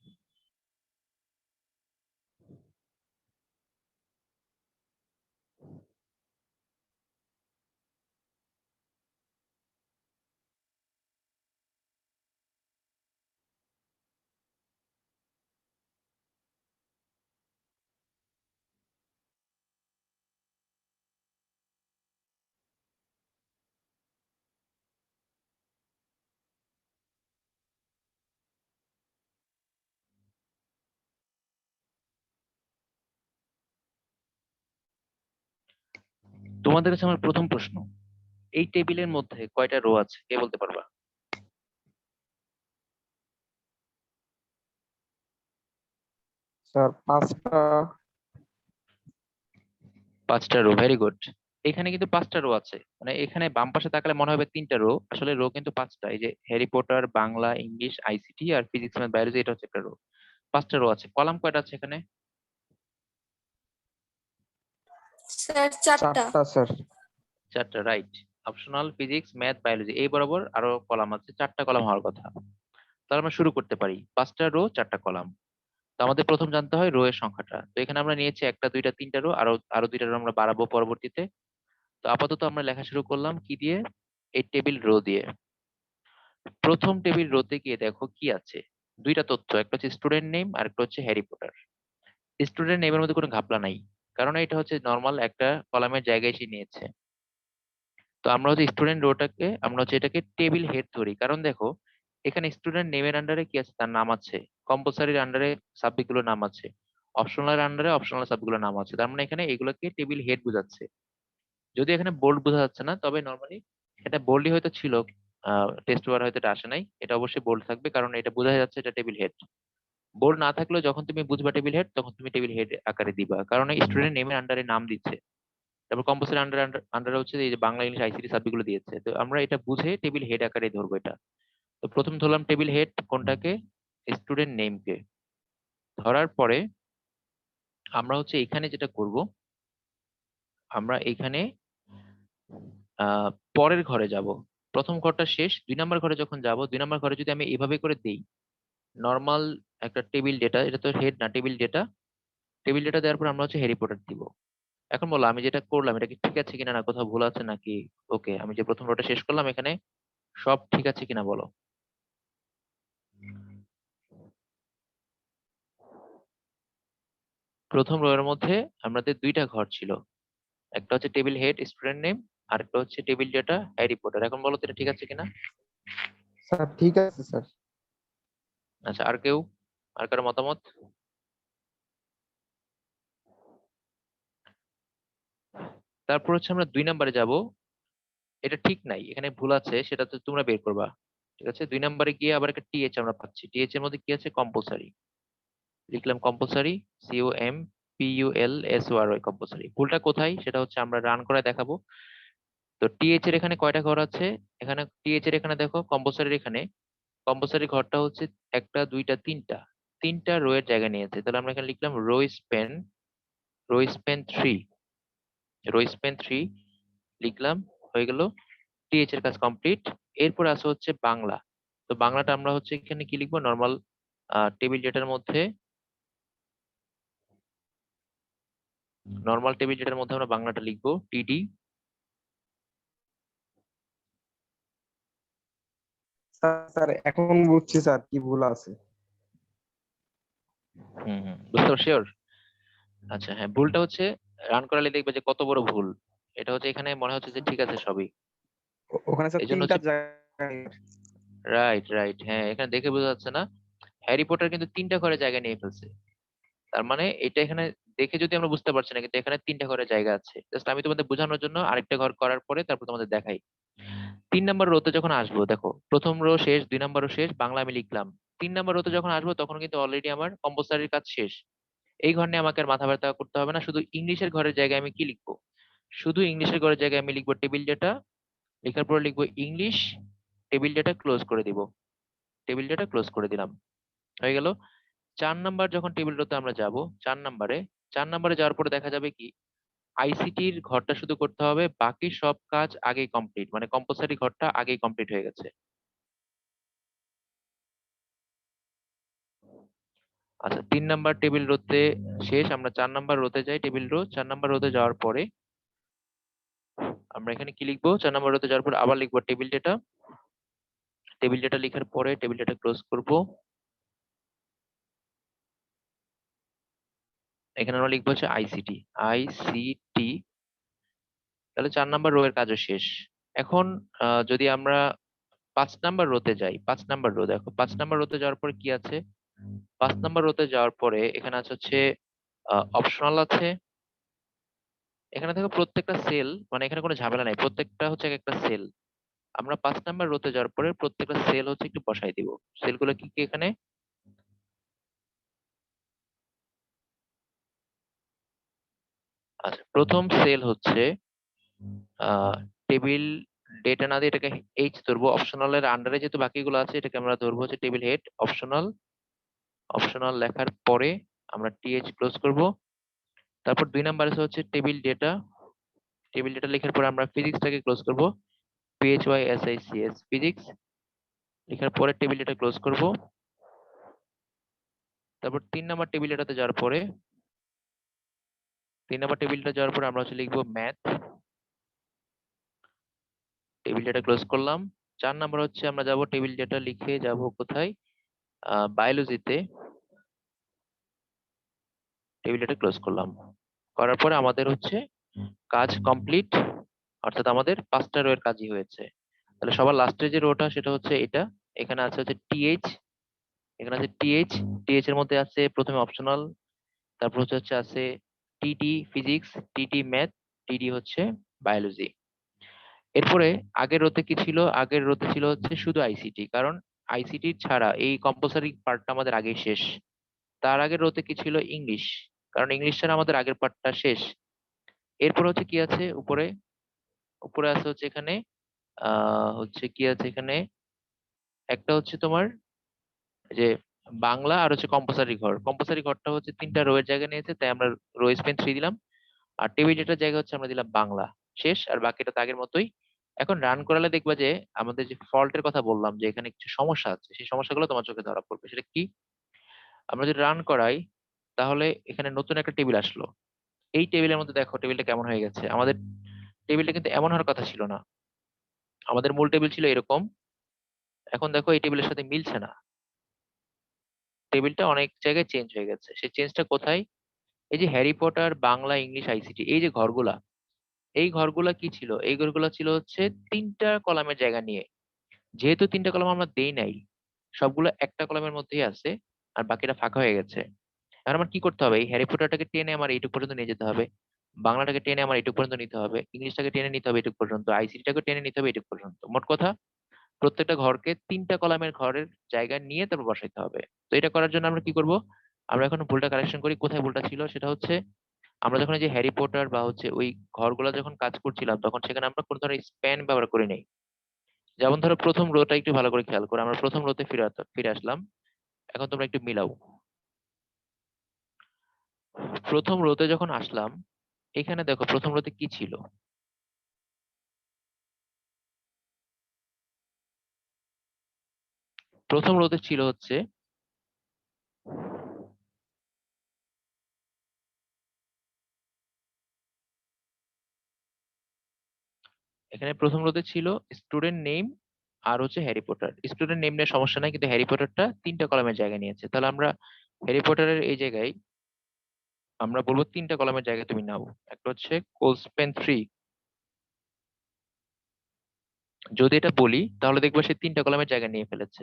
তোমাদের কাছে আমার প্রথম প্রশ্ন, এই টেবিলের মধ্যে কয়টা রো আছে কে বলতে পারবা? স্যার 5টা। 5টা রো, ভেরি গুড। এখানে কিন্তু 5টা রো আছে, মানে এখানে বাম পাশে তাকালে মনে হবে 3টা রো, আসলে রো কিন্তু 5টা। এই যে Harry Potter, Bangla, English, ICT আর ফিজিক্স, ম্যাথ, বায়োলজি, এটা হচ্ছে একটা রো। 5টা রো আছে। কলাম কয়টা আছে এখানে? স্যার 4টা। 4টা স্যার। 4টা, right. Optional, physics, math, biology এই বরাবর আরো কলাম আছে, 4টা কলাম হওয়ার কথা। তাহলে আমরা শুরু করতে পারি। 5টা রো, 4টা কলাম। তো আমাদের প্রথম জানতে হয় রো এর সংখ্যাটা। তো এখানে আমরা নিয়েছি 1টা 2টা 3টা রো, আরো আরো 2টা রো আমরা বাড়াবো পরবর্তীতে। তো আপাতত আমরা লেখা শুরু করলাম কি দিয়ে? এই টেবিল রো দিয়ে। প্রথম টেবিল রোতে গিয়ে দেখো কি আছে। 2টা তথ্য, একটা হচ্ছে স্টুডেন্ট নেম আর একটা হচ্ছে হ্যারি পটার। স্টুডেন্ট নেমের মধ্যে কোনো ঘাপলা নাই, কারণ এটা হচ্ছে নর্মাল একটা কলামের জায়গায় এসে নিয়েছে। তো আমরা হচ্ছে স্টুডেন্ট রোটাকে আমরা হচ্ছে এটাকে টেবিল হেড ধরি, কারণ দেখো এখানে স্টুডেন্ট নেমের আন্ডারে কি আছে, তার নাম আছে। কম্পালসারির আন্ডারে সাবজেক্ট গুলোর নাম আছে। অপশনাল আন্ডারে অপশনাল সাবজেক্ট গুলোর নাম আছে। তার মানে এখানে এগুলোকে টেবিল হেড বোঝাচ্ছে। যদি এখানে বোল্ড বোঝা যাচ্ছে না, তবে নর্মালি এটা বোল্ডই হয়তো ছিল। টেস্ট পেপার হয়তো এটা আসে নাই, এটা অবশ্যই বোল্ড থাকবে কারণ এটা বোঝা যাচ্ছে এটা টেবিল হেড। বোল্ড না থাকলেও যখন তুমি বুঝবা টেবিল হেড, তখন তুমি টেবিল হেড আকারে দিবা, কারণ স্টুডেন্ট নেমের আন্ডারে নাম দিচ্ছে। তারপর কম্পালসারি আন্ডারে হচ্ছে এই যে বাংলা, ইংলিশ, আইসিটি সাবজেক্ট গুলো দিয়েছে। তো আমরা এটা বুঝে টেবিল হেড আকারে ধরবো এটা। তো প্রথম ধরলাম টেবিল হেড কোনটাকে, স্টুডেন্ট নেমকে। ধরার পরে আমরা হচ্ছে এখানে যেটা করব, আমরা এখানে পরের ঘরে যাব। প্রথম ঘরটা শেষ, 2 নম্বর ঘরে যখন যাব, 2 নম্বর ঘরে যদি আমি এভাবে করে দেই নর্মাল একটা টেবিল ডেটা, এটা তো হেড না, টেবিল ডেটা। টেবিল ডেটা দেওয়ার পর আমরা হচ্ছে হ্যারি পটার দিব। এখন বলো আমি যেটা করলাম এটা কি ঠিক আছে কিনা, না কোথাও ভুল আছে নাকি? ওকে, আমি যে প্রথম রোটা শেষ করলাম এখানে সব ঠিক আছে কিনা বলো। প্রথম রো এর মধ্যে আমাদের 2টা ঘর ছিল, একটা হচ্ছে টেবিল হেড স্টুডেন্ট নেম, আর একটা হচ্ছে টেবিল ডেটা হ্যারি পটার। এখন বলো তো এটা ঠিক আছে কিনা। স্যার ঠিক আছে স্যার। আচ্ছা, আর কেউ, আর কারো মতামত? তারপর হচ্ছে আমরা 2 নম্বরে যাব। এটা ঠিক নাই, এখানে ভুল আছে, সেটা তো তোমরা বের করবা। ঠিক আছে, 2 নম্বরে গিয়ে আবার একটা টিএইচ আমরা পাচ্ছি। টিএইচ এর মধ্যে কি আছে, কম্পালসারি। লিখলাম কম্পালসারি, COMPULSORY, কম্পালসারি। ভুলটা কোথায় সেটা হচ্ছে আমরা রান করে দেখাবো। তো টিএইচ এর এখানে কয়টা ঘর আছে, এখানে টিএইচ এর এখানে দেখো কম্পালসারির এখানে, কম্পালসারি ঘরটা হচ্ছে 1টা 2টা 3টা, 3টা রো এর জায়গা নিয়েছে। তাহলে আমরা এখানে লিখলাম রো স্পেন 3, রো স্পেন 3 লিখলাম, হয়ে গেল। টিএইচ এর কাজ কমপ্লিট। এরপর আছে হচ্ছে বাংলা। তো বাংলাটা আমরা হচ্ছে এখানে কি লিখবো, নর্মাল টেবিল ডেটার মধ্যে, আমরা বাংলাটা লিখবো টিডি। স্যার স্যার এখন বুঝছি স্যার কি ভুল আছে। বুঝতে পারছি শিওর। আচ্ছা হ্যাঁ, ভুলটা হচ্ছে রান করালে দেখবে যে কত বড় ভুল। এটা হচ্ছে এখানে মনে হচ্ছে যে ঠিক আছে সবই। ওখানে স্যার এই জন্য তিনটা হচ্ছে জায়গা। রাইট রাইট, হ্যাঁ এখানে দেখে বোঝা যাচ্ছে না, হ্যারি পটার কিন্তু 3টা ঘরে জায়গা নিয়ে ফেলছে। তার মানে এটা এখানে দেখে যদি আমরা বুঝতে পারছি না, কিন্তু এখানে 3টা ঘরের জায়গা আছে। জাস্ট আমি তোমাদের বোঝানোর জন্য আরেকটা ঘর করার পরে তারপর তোমাদের দেখাই। 3 নাম্বার রোতে যখন আসবো, দেখো প্রথম রো শেষ, 2 নাম্বার রো শেষ, বাংলা আমি লিখলাম। 3 নাম্বার রোতে যখন আসবো তখন কিন্তু অলরেডি আমার কম্পালসারির কাজ শেষ। এই ঘর নিয়ে আমাকে আর মাথা ব্যথা করতে হবে না। শুধু ইংলিশের ঘরের জায়গায় আমি কি লিখবো? শুধু ইংলিশের ঘরের জায়গায় আমি লিখবো টেবিল ডেটা। লেখার পরে লিখবো ইংলিশ, টেবিল ডেটা ক্লোজ করে দিব। টেবিল ডেটা ক্লোজ করে দিলাম, হয়ে গেল। 4 নাম্বার যখন টেবিল রোতে আমরা যাব, 4 নাম্বারে, 4 নাম্বারে যাওয়ার পরে দেখা যাবে কি আইসিটির ঘরটা শুধু করতে হবে, বাকি সব কাজ আগেই কমপ্লিট, মানে কম্পালসারি ঘরটা আগেই কমপ্লিট হয়ে গেছে। আচ্ছা 3 নাম্বার টেবিল রোতে শেষ, আমরা 4 নাম্বার রোতে যাই। টেবিল রো 4 নাম্বার রোতে যাওয়ার পরে আমরা এখানে কি লিখবো? 4 নাম্বার রোতে যাওয়ার পরে আবার লিখবো টেবিল ডেটা। টেবিল ডেটা লেখার পরে টেবিল ডেটা ক্লোজ করব। এখানে আমরা লিখবো হচ্ছে আইসিটি, আইসিটি। তাহলে 4 নাম্বার রো এর কাজও শেষ। এখন যদি আমরা 5 নাম্বার রোতে যাই, 5 নাম্বার রো দেখো, 5 নাম্বার রোতে যাওয়ার পরে কি আছে? 5 নাম্বার রোতে যাওয়ার পরে এখানে আছে হচ্ছে অপশনাল আছে। এখানে দেখো প্রত্যেকটা সেল, মানে এখানে কোনো ঝামেলা নাই, প্রত্যেকটা হচ্ছে এক একটা সেল। আমরা 5 নাম্বার রোতে যাওয়ার পরে প্রত্যেকটা সেল হচ্ছে একটু বসাই দিব। সেলগুলো কি কি এখানে? আচ্ছা প্রথম সেল হচ্ছে টেবিল ডেটা না দিয়ে এটাকে এইচ ধরবো। অপশনালের আন্ডারে যেহেতু বাকিগুলো আছে, এটাকে আমরা ধরবো হচ্ছে টেবিল হেড অপশনাল। অপশনাল লেখার পরে আমরা টিএইচ ক্লোজ করব। তারপর 2 নাম্বার আছে হচ্ছে টেবিল ডেটা। টেবিল ডেটা লেখার পরে আমরা ফিজিক্সটাকে ক্লোজ করব, PHYSICS ফিজিক্স। লেখার পরে টেবিল ডেটা ক্লোজ করব। তারপর 3 নাম্বার টেবিল ডেটাতে যাওয়ার পরে, 3 নাম্বার টেবিলটা যাওয়ার পরে আমরা হচ্ছে লিখবো ম্যাথ। টেবিল ডেটা ক্লোজ করলাম। 4 নাম্বার হচ্ছে আমরা যাব টেবিল ডেটা লিখে যাব কোথায়? বায়োলজিতে। টেবিল ডেটা ক্লোজ করলাম। করার পরে আমাদের হচ্ছে কাজ কমপ্লিট, অর্থাৎ আমাদের 5টা রো এর কাজই হয়েছে। তাহলে সবার লাস্টের যে রোটা সেটা হচ্ছে এটা। এখানে আছে হচ্ছে টিএইচ, এখানে আছে টিএইচ। টিএইচ এর মধ্যে আছে প্রথমে অপশনাল, তারপর হচ্ছে আছে টিটি ফিজিক্স, টিটি ম্যাথ, টিডি হচ্ছে বায়োলজি। এরপরে আগের রোতে কি ছিল? আগের রোতে ছিল হচ্ছে শুধু আইসিটি, কারণ আইসিটি ছাড়া এই কম্পালসারি পার্টটা আমাদের আগেই শেষ। তার আগের রোতে কি ছিল? ইংলিশ, কারণ ইংলিশ ছাড়া আমাদের আগের পার্টটা শেষ। এরপর হচ্ছে কি আছে উপরে? উপরে আছে হচ্ছে এখানে হচ্ছে কি আছে এখানে, একটা হচ্ছে তোমার যে বাংলা, আর হচ্ছে কম্পালসারি ঘর। কম্পালসারি ঘরটা হচ্ছে 3টা রো এর জায়গা নিয়েছে, তাই আমরা রো স্পেন 3 দিলাম। আর টেবিল ডেটার জায়গা হচ্ছে আমরা দিলাম বাংলা। শেষ, আর বাকিটা তো আগের মতোই। এখন রান করালে দেখবা যে আমাদের যে ফল্টের কথা বললাম যে এখানে কিছু সমস্যা আছে, সেই সমস্যাগুলো তোমার চোখে ধরা পড়বে। সেটা কি? আমরা যদি রান করাই তাহলে এখানে নতুন একটা টেবিল আসলো। এই টেবিলের মধ্যে দেখো টেবিলটা কেমন হয়ে গেছে। আমাদের টেবিলটা কিন্তু এমন হওয়ার কথা ছিল না, আমাদের মূল টেবিল ছিল এরকম। এখন দেখো এই টেবিলের সাথে মিলছে না, টেবিলটা অনেক জায়গায় চেঞ্জ হয়ে গেছে। সেই চেঞ্জটা কোথায়? এই যে Harry Potter, Bangla, English, ICT, এই যে ঘরগুলা, এই ঘরগুলা কি ছিল? এই ঘরগুলা ছিল হচ্ছে 3টা কলামের জায়গা নিয়ে। যেহেতু 3টা কলাম আমরা দেই নাই, সবগুলো একটা কলামের মধ্যেই আছে, আর বাকিটা ফাঁকা হয়ে গেছে। এখন আমার কি করতে হবে? এই হ্যারি পটারটাকে টেনে আমার এইটুক পর্যন্ত নিয়ে যেতে হবে, বাংলাটাকে টেনে আমার এইটুক পর্যন্ত নিতে হবে, ইংলিশটাকে টেনে নিতে হবে এইটুক পর্যন্ত, আইসিটিটাকে টেনে নিতে হবে এইটুক পর্যন্ত। মোট কথা প্রত্যেকটা ঘরকে 3টা কলামের ঘরের জায়গা নিয়ে তারপর বসাইতে হবে। তো এটা করার জন্য আমরা কি করব? আমরা এখন ভুলটা কারেকশন করি। কোথায় ভুলটা ছিল? সেটা হচ্ছে আমরা যখন এই যে হ্যারি পটার বা হচ্ছে ওই ঘরগুলা যখন কাজ করছিলাম, তখন সেখানে আমরা কোন ধরনের স্প্যান ব্যবহার করি নাই। যেমন ধরো প্রথম রোটা একটু ভালো করে খেয়াল করো, আমরা প্রথম রোতে ফিরে আসলাম। এখন তোমরা একটু মিলাও। প্রথম রোতে যখন আসলাম, এখানে দেখো প্রথম রোতে কি ছিল? প্রথম রোতে ছিল হচ্ছে, এখানে প্রথম রোতে ছিল স্টুডেন্ট নেম আর হচ্ছে হ্যারি পটার। স্টুডেন্ট নেম নিয়ে সমস্যা নাই, কিন্তু হ্যারি পটারটা 3টা কলামের জায়গা নিয়েছে। তাহলে আমরা হ্যারি পটারের এই জায়গায় আমরা বলবো 3টা কলামের জায়গা তুমি নাও। একটা হচ্ছে কোলসপেন 3। যদি এটা বলি তাহলে দেখবো সে 3টা কলামের জায়গা নিয়ে ফেলেছে।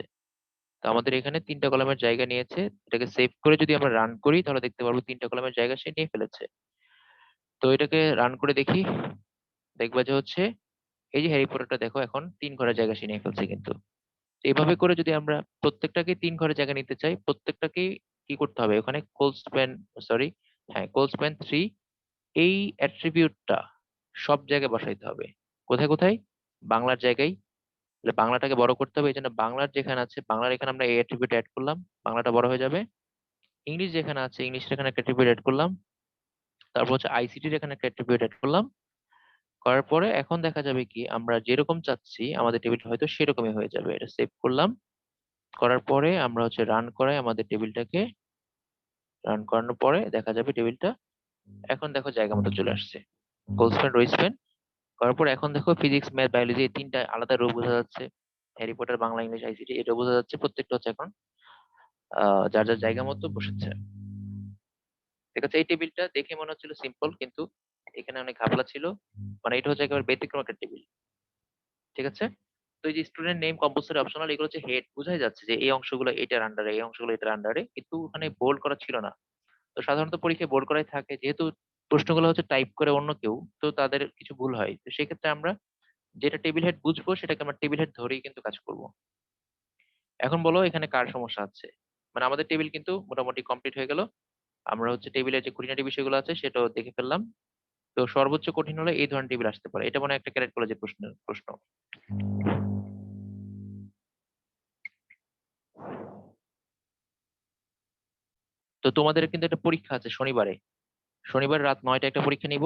তো আমাদের এখানে 3টা কলামের জায়গা নিয়েছে, এটাকে সেভ করে যদি আমরা রান করি তাহলে দেখতে পারবো 3টা কলামের জায়গা সে নিয়ে ফেলেছে। তো এটাকে রান করে দেখি, দেখবা যে হচ্ছে এই যে হ্যারি পটারটা দেখো এখন 3 ঘরের জায়গা সে নিয়ে ফেলছে কিন্তু। তো এইভাবে করে যদি আমরা প্রত্যেকটাকে 3 ঘরের জায়গা নিতে চাই, প্রত্যেকটাকে কি করতে হবে, ওখানে কোলসপেন, সরি, হ্যাঁ কোলসপেন 3 এই অ্যাট্রিবিউটটা সব জায়গায় বসাইতে হবে। কোথায় কোথায়? বাংলার জায়গায়। তাহলে বাংলাটাকে বড় করতে হবে, এই জন্য বাংলার যেখানে আছে বাংলার এখানে আমরা এই অ্যাট্রিবিউট অ্যাড করলাম, বাংলাটা বড় হয়ে যাবে। ইংলিশ যেখানে আছে ইংলিশের এখানে একটা অ্যাট্রিবিউট অ্যাড করলাম। তারপর হচ্ছে আইসিটির এখানে একটা অ্যাট্রিবিউট অ্যাড করলাম। করার পরে এখন দেখা যাবে কি আমরা যেরকম চাচ্ছি আমাদের টেবিলটা হয়তো সেরকমই হয়ে যাবে। এটা সেভ করলাম। করার পরে আমরা হচ্ছে রান করাই আমাদের টেবিলটাকে। রান করানোর পরে দেখা যাবে টেবিলটা এখন দেখো জায়গা মতো চলে আসছে। গোলস্পেন রইসপেন করার পর এখন দেখো ফিজিক্স ম্যাথ বায়োলজি এই 3টা আলাদা রো বোঝা যাচ্ছে। Harry Potter Bangla English ICT এটা বোঝা যাচ্ছে, প্রত্যেকটা হচ্ছে এখন যার যার জায়গা মতো বসেছে। ঠিক আছে, এই টেবিলটা দেখে মনে হচ্ছিল সিম্পল, কিন্তু এখানে অনেক ঘাপলা ছিল। মানে এটা হচ্ছে একেবারে ব্যতিক্রম একটা টেবিল। ঠিক আছে। তো এই যে স্টুডেন্ট নেম কম্পালসরি অপশনাল এগুলো হচ্ছে হেড, বোঝাই যাচ্ছে যে এই অংশগুলো এটার আন্ডারে, এই অংশগুলো এটার আন্ডারে, কিন্তু ওখানে বোল্ড করা ছিল না। তো সাধারণত পরীক্ষায় বোল্ড করাই থাকে, যেহেতু প্রশ্নগুলো হচ্ছে টাইপ করে অন্য কেউ, তো তাদের কিছু ভুল হয়। তো সেক্ষেত্রে আমরা যেটা টেবিল হেড বুঝবো সেটাকে আমরা টেবিল হেড ধরেই কিন্তু কাজ করব। এখন বলো এখানে কার সমস্যা আছে? মানে আমাদের টেবিল কিন্তু মোটামুটি কমপ্লিট হয়ে গেল। আমরা হচ্ছে টেবিলের যে খুঁটিনাটি বিষয়গুলো আছে সেটাও দেখে ফেললাম। তো সর্বোচ্চ কঠিন হলে এই ধরনের টেবিল আসতে পারে, এটা মনে হয় একটা ক্যারেক্ট কলেজের প্রশ্ন। তো তোমাদের কিন্তু একটা পরীক্ষা আছে শনিবারে। শনিবার রাত 9টায় একটা পরীক্ষা নিব।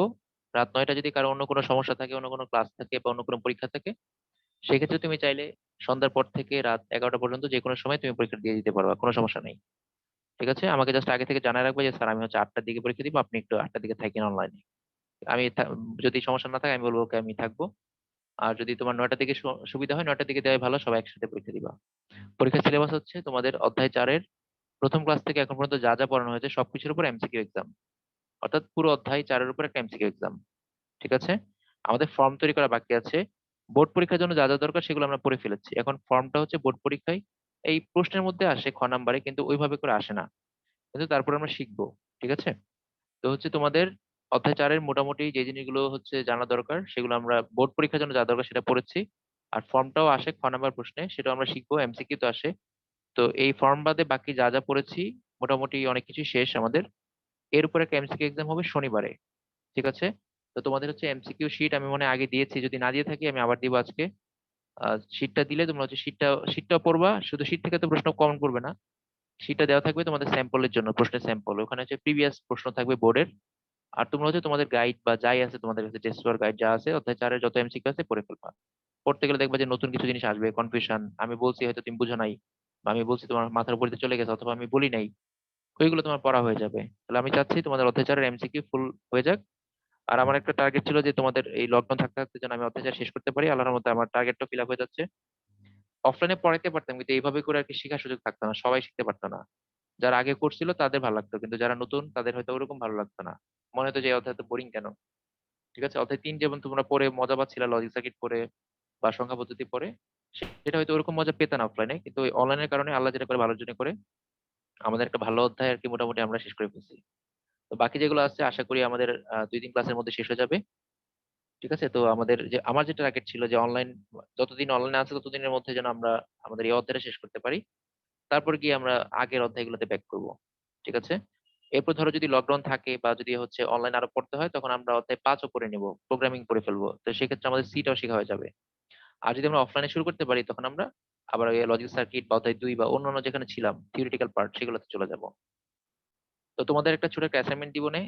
রাত 9টা যদি কারো অন্য কোনো সমস্যা থাকে, অন্য কোনো ক্লাস থাকে বা অন্য কোনো পরীক্ষা থাকে, সেক্ষেত্রে তুমি চাইলে সন্ধ্যার পর থেকে রাত 11টা পর্যন্ত যে কোনো সময় তুমি পরীক্ষা দিয়ে দিতে পারবা, কোনো সমস্যা নেই। ঠিক আছে, আমাকে জাস্ট আগে থেকে জানায় রাখবে যে স্যার আমি হচ্ছে 8টার দিকে পরীক্ষা দিব, আপনি একটু 8টার দিকে থাকেন অনলাইনে। আমি যদি সমস্যা না থাকে আমি বলবো ওকে আমি থাকবো। আর যদি তোমার 9টার দিকে সুবিধা হয় 9টার দিকে দেওয়াই ভালো, সবাই একসাথে পরীক্ষা দিবা। পরীক্ষার সিলেবাস হচ্ছে তোমাদের অধ্যায় 4-এর প্রথম ক্লাস থেকে এখন পর্যন্ত যা যা পড়ানো হয়েছে সবকিছুর উপর এমসিকিউ এক্সাম। অর্থাৎ পুরো অধ্যায় 4-এর উপর একটা এমসিকিউ এক্সাম। ঠিক আছে। আমাদের ফর্ম তৈরি করা বাকি আছে। বোর্ড পরীক্ষার জন্য যা যা দরকার সেগুলো আমরা পড়ে ফেলেছি, এখন ফর্মটা হচ্ছে বোর্ড পরীক্ষায় এই প্রশ্নের মধ্যে আসে খ নাম্বারে, কিন্তু ওইভাবে করে আসে না, কিন্তু তারপর আমরা শিখবো। ঠিক আছে। তো হচ্ছে তোমাদের অধ্যায় 4-এর মোটামুটি যে জিনিসগুলো হচ্ছে জানা দরকার সেগুলো আমরা বোর্ড পরীক্ষার জন্য যা দরকার সেটা পড়েছি। আর ফর্মটাও আসে খ নাম্বার প্রশ্নে, সেটা আমরা শিখবো, এমসিকিউ তো আসে। তো এই ফর্ম বাদে বাকি যা যা পড়েছি মোটামুটি অনেক কিছু শেষ আমাদের। এর উপর একটা এমসিকিউ এক্সাম হবে শনিবারে। ঠিক আছে। তো তোমাদের হচ্ছে এমসিকিউ শিট আমি মনে হয় আগে দিয়েছি, যদি না দিয়ে থাকি আমি আবার দিব আজকে। শিটটা দিলে তোমরা হচ্ছে শিটটাও পড়বা, শুধু শিট থেকে তো প্রশ্ন কমন পড়বে না। শিটটা দেওয়া থাকবে তোমাদের স্যাম্পলের জন্য, প্রশ্নের স্যাম্পল, ওখানে হচ্ছে প্রিভিয়াস প্রশ্ন থাকবে বোর্ডের। আর তোমরা হচ্ছে তোমাদের গাইড বা যাই আছে তোমাদের কাছে, টেস্ট পেপার গাইড যা আছে অধ্যায় 4-এর যত এমসিকিউ আছে পড়ে ফেলবা। পড়তে গেলে দেখবা যে নতুন কিছু জিনিস আসবে, কনফিউশন, আমি বলছি হয়তো তুমি বুঝো নাই, বা আমি বলছি তোমার মাথার উপর দিয়ে চলে গেছে, অথবা আমি বলি নাই, ওইগুলো তোমার পড়া হয়ে যাবে। তাহলে আমি চাচ্ছি তোমাদের অধ্যায় 4-এর এমসিকিউ ফুল হয়ে যাক। আর আমার একটা টার্গেট ছিল যে তোমাদের এই লকডাউন থাকতে থাকতে যেন আমি অত্যাচার শেষ করতে পারি, আল্লাহর মধ্যে আমার টার্গেটটা ফিল আপ হয়ে যাচ্ছে। অফলাইনে পড়াইতে পারতাম কিন্তু এইভাবে করে আর কি শেখার সুযোগ থাকতো না, সবাই শিখতে পারতো না। যারা আগে করছিল তাদের ভালো লাগতো, কিন্তু যারা নতুন তাদের হয়তো ওরকম ভালো লাগতো না। মনে হতো যে এই অধ্যায় তো বোরিং কেন। ঠিক আছে, অধ্যায় 3 যেমন তোমরা পড়ে মজা পাচ্ছিলা লজিক সার্কিট পড়ে বা সংখ্যা পদ্ধতি পড়ে, সেটা হয়তো ওরকম মজা পেতে না অফলাইনে, কিন্তু ওই অনলাইনের কারণে আল্লাহ যেটা করে ভালোর জন্য করে আমাদের একটা ভালো অধ্যায় আর কি মোটামুটি আমরা শেষ করে ফেলছি। তো বাকি যেগুলো আছে আশা করি আমাদের 2-3 ক্লাসের মধ্যে শেষ হয়ে যাবে। ঠিক আছে। তো আমাদের যে আমার যেটা টার্গেট ছিল যে অনলাইন, যতদিন অনলাইনে আছে ততদিনের মধ্যে যেন আমরা আমাদের এই অধ্যায়টা শেষ করতে পারি, তারপর গিয়ে আমরা আগের অধ্যায়গুলোতে ব্যাক করব। ঠিক আছে। এরপর ধরো যদি লকডাউন থাকে বা যদি হচ্ছে অনলাইন আরো পড়তে হয়, তখন আমরা অধ্যায় 5ও পড়ে নিব, প্রোগ্রামিং করে ফেলবো, তো সেক্ষেত্রে আমাদের সিটাও শেখা হয়ে যাবে। আর যদি আমরা অফলাইনে শুরু করতে পারি তখন আমরা আবার ওই লজিক সার্কিট বা অধ্যায় 2 বা অন্যান্য যেখানে ছিলাম থিওরিটিক্যাল পার্ট সেগুলোতে চলে যাব। তো তোমাদের একটা ছোট একটা অ্যাসাইনমেন্ট দিব নে,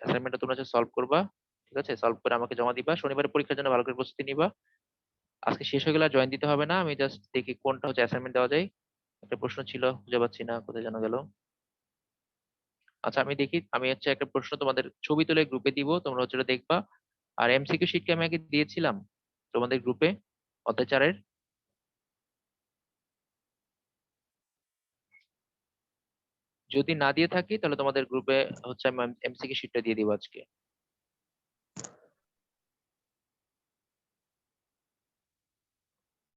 অ্যাসাইনমেন্টটা তোমরা সলভ করবা। ঠিক আছে, সলভ করে আমাকে জমা দিবা, শনিবারের পরীক্ষার জন্য ভালো করে প্রস্তুতি নিবা। আজকে শেষ হয়ে গেলে জয়েন দিতে হবে না, আমি জাস্ট দেখি কোনটা হচ্ছে অ্যাসাইনমেন্ট দেওয়া যায়। একটা প্রশ্ন ছিল খুঁজে পাচ্ছি না, কোথায় যেন গেল। আচ্ছা আমি দেখি, আমি হচ্ছে একটা প্রশ্ন তোমাদের ছবি তুলে গ্রুপে দিব, তোমরা হচ্ছে ওটা দেখবা। আর এমসিকিউ শিট কি আমি আগে দিয়েছিলাম তোমাদের গ্রুপে অধ্যায় 4-এর? যদি না দিয়ে থাকি তাহলে তোমাদের গ্রুপে হচ্ছে আমি এমসিকিউ শিটটা দিয়ে দিব আজকে।